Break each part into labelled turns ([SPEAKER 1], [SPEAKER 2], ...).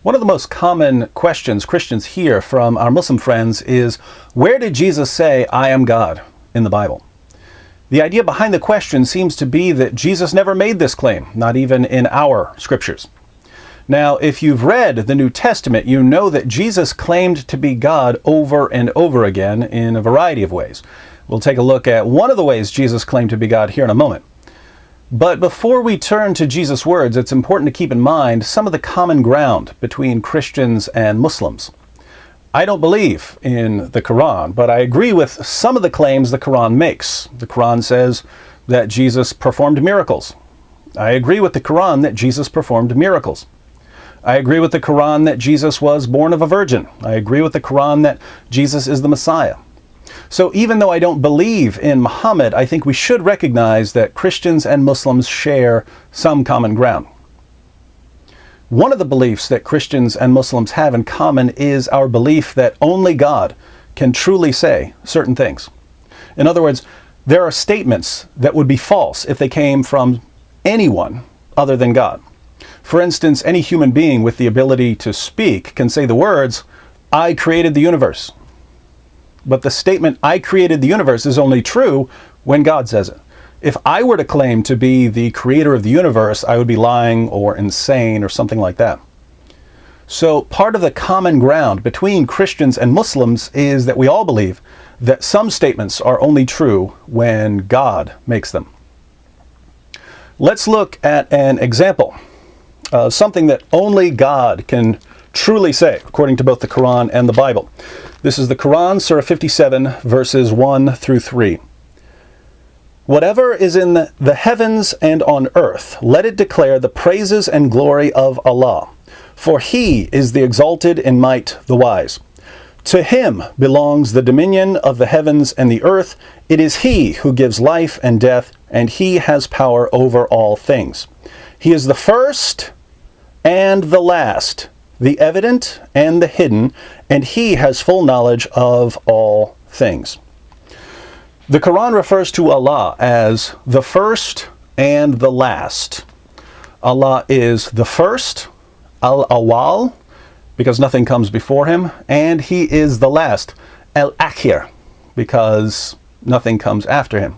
[SPEAKER 1] One of the most common questions Christians hear from our Muslim friends is, where did Jesus say, "I am God," in the Bible? The idea behind the question seems to be that Jesus never made this claim, not even in our scriptures. Now, if you've read the New Testament, you know that Jesus claimed to be God over and over again in a variety of ways. We'll take a look at one of the ways Jesus claimed to be God here in a moment. But before we turn to Jesus' words, it's important to keep in mind some of the common ground between Christians and Muslims. I don't believe in the Quran, but I agree with some of the claims the Quran makes. The Quran says that Jesus performed miracles. I agree with the Quran that Jesus performed miracles. I agree with the Quran that Jesus was born of a virgin. I agree with the Quran that Jesus is the Messiah. So even though I don't believe in Muhammad, I think we should recognize that Christians and Muslims share some common ground. One of the beliefs that Christians and Muslims have in common is our belief that only God can truly say certain things. In other words, there are statements that would be false if they came from anyone other than God. For instance, any human being with the ability to speak can say the words, "I created the universe." But the statement, "I created the universe," is only true when God says it. If I were to claim to be the creator of the universe, I would be lying or insane or something like that. So part of the common ground between Christians and Muslims is that we all believe that some statements are only true when God makes them. Let's look at an example, something that only God can truly say, according to both the Quran and the Bible. This is the Quran, Surah 57, verses 1 through 3. "Whatever is in the heavens and on earth, let it declare the praises and glory of Allah. For He is the exalted in might, the wise. To Him belongs the dominion of the heavens and the earth. It is He who gives life and death, and He has power over all things. He is the first and the last, the evident and the hidden, and He has full knowledge of all things." The Quran refers to Allah as the first and the last. Allah is the first, Al-Awwal, because nothing comes before Him, and He is the last, Al-Akhir, because nothing comes after Him.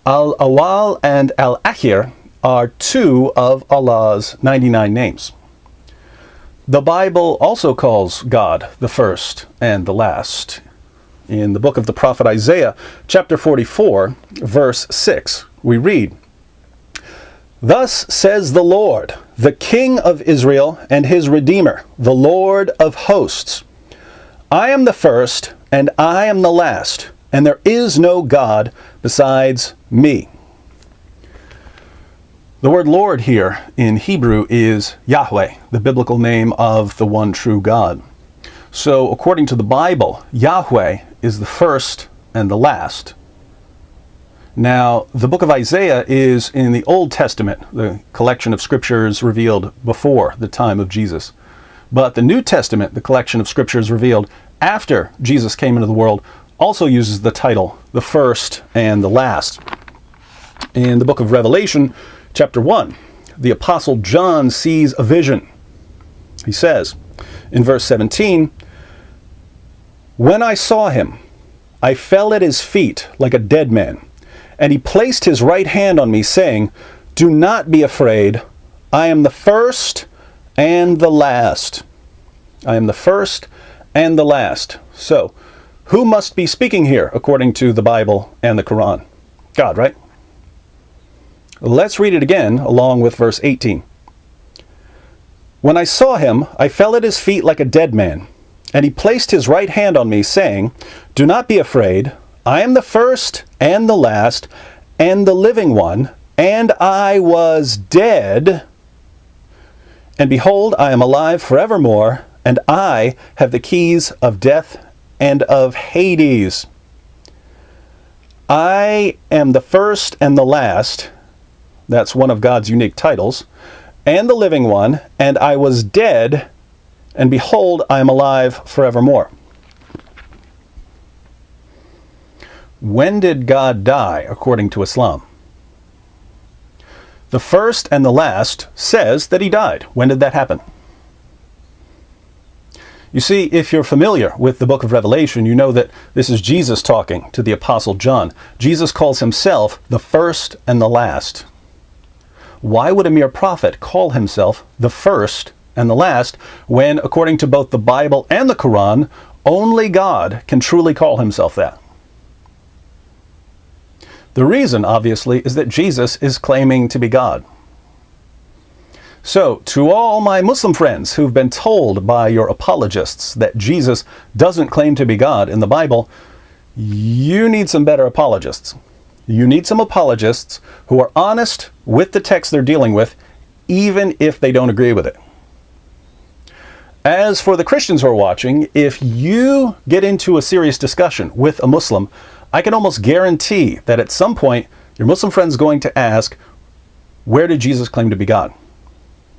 [SPEAKER 1] Al-Awwal and Al-Akhir are two of Allah's 99 names. The Bible also calls God the first and the last. In the book of the prophet Isaiah, chapter 44, verse 6, we read, "Thus says the Lord, the King of Israel and His Redeemer, the Lord of hosts. I am the first and I am the last, and there is no God besides me." The word Lord here in Hebrew is Yahweh, the biblical name of the one true God. So according to the Bible, Yahweh is the first and the last. Now, the book of Isaiah is in the Old Testament, the collection of scriptures revealed before the time of Jesus. But the New Testament, the collection of scriptures revealed after Jesus came into the world, also uses the title, the first and the last. In the book of Revelation, chapter 1, the Apostle John sees a vision. He says, in verse 17, "When I saw Him, I fell at His feet like a dead man, and He placed His right hand on me, saying, 'Do not be afraid. I am the first and the last.'" I am the first and the last. So, who must be speaking here according to the Bible and the Quran? God, right? Let's read it again along with verse 18. "When I saw Him, I fell at His feet like a dead man, and He placed His right hand on me, saying, 'Do not be afraid. I am the first and the last, and the living one, and I was dead. And behold, I am alive forevermore, and I have the keys of death and of Hades.'" I am the first and the last. That's one of God's unique titles. "And the living one, and I was dead, and behold, I am alive forevermore." When did God die, according to Islam? The first and the last says that He died. When did that happen? You see, if you're familiar with the book of Revelation, you know that this is Jesus talking to the Apostle John. Jesus calls himself the first and the last. Why would a mere prophet call himself the first and the last when, according to both the Bible and the Quran, only God can truly call himself that? The reason, obviously, is that Jesus is claiming to be God. So, to all my Muslim friends who've been told by your apologists that Jesus doesn't claim to be God in the Bible, you need some better apologists. You need some apologists who are honest with the text they're dealing with, even if they don't agree with it. As for the Christians who are watching, if you get into a serious discussion with a Muslim, I can almost guarantee that at some point your Muslim friend is going to ask, where did Jesus claim to be God?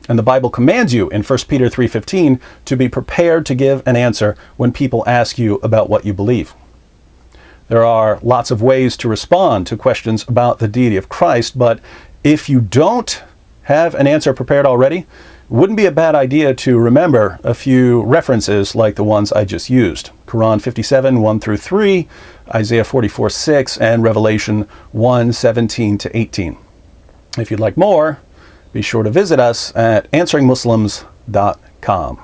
[SPEAKER 1] And the Bible commands you in 1 Peter 3:15 to be prepared to give an answer when people ask you about what you believe. There are lots of ways to respond to questions about the deity of Christ, but if you don't have an answer prepared already, it wouldn't be a bad idea to remember a few references like the ones I just used. Quran 57, 1 through 3, Isaiah 44, 6, and Revelation 1, 17 to 18. If you'd like more, be sure to visit us at answeringmuslims.com.